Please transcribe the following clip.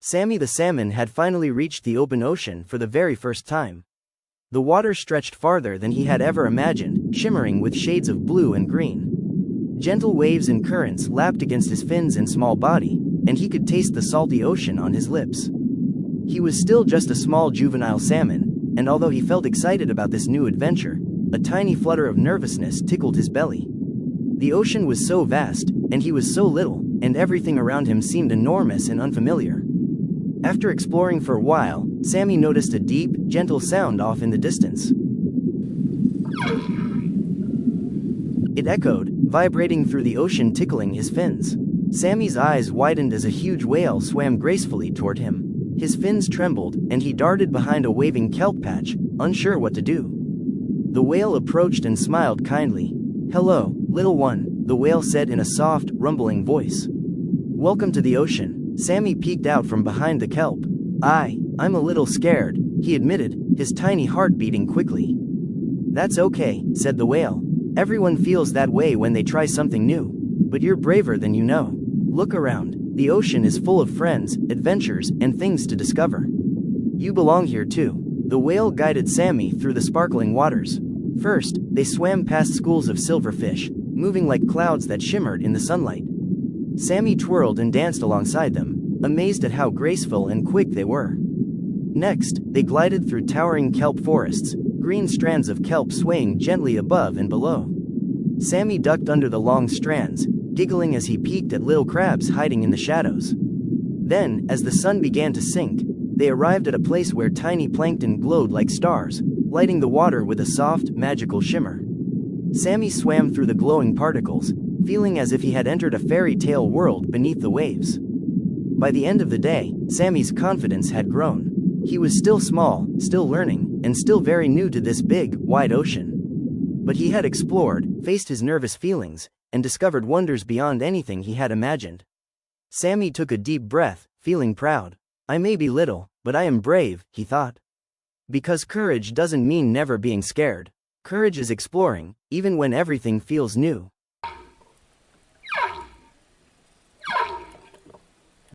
Sammy the Salmon had finally reached the open ocean for the very first time. The water stretched farther than he had ever imagined, shimmering with shades of blue and green. Gentle waves and currents lapped against his fins and small body, and he could taste the salty ocean on his lips. He was still just a small juvenile salmon, and although he felt excited about this new adventure, a tiny flutter of nervousness tickled his belly. The ocean was so vast, and he was so little, and everything around him seemed enormous and unfamiliar. After exploring for a while, Sammy noticed a deep, gentle sound off in the distance. It echoed, vibrating through the ocean, tickling his fins. Sammy's eyes widened as a huge whale swam gracefully toward him. His fins trembled, and he darted behind a waving kelp patch, unsure what to do. The whale approached and smiled kindly. "Hello, little one," the whale said in a soft, rumbling voice. "Welcome to the ocean." Sammy peeked out from behind the kelp. I'm a little scared," he admitted, his tiny heart beating quickly. "That's okay," said the whale. "Everyone feels that way when they try something new. But you're braver than you know. Look around. The ocean is full of friends, adventures, and things to discover. You belong here too." The whale guided Sammy through the sparkling waters. First, they swam past schools of silverfish, moving like clouds that shimmered in the sunlight. Sammy twirled and danced alongside them, amazed at how graceful and quick they were. Next, they glided through towering kelp forests, green strands of kelp swaying gently above and below. Sammy ducked under the long strands, giggling as he peeked at little crabs hiding in the shadows. Then, as the sun began to sink, they arrived at a place where tiny plankton glowed like stars, lighting the water with a soft, magical shimmer. Sammy swam through the glowing particles, feeling as if he had entered a fairy tale world beneath the waves. By the end of the day, Sammy's confidence had grown. He was still small, still learning, and still very new to this big, wide ocean. But he had explored, faced his nervous feelings, and discovered wonders beyond anything he had imagined. Sammy took a deep breath, feeling proud. "I may be little, but I am brave," he thought. Because courage doesn't mean never being scared. Courage is exploring, even when everything feels new.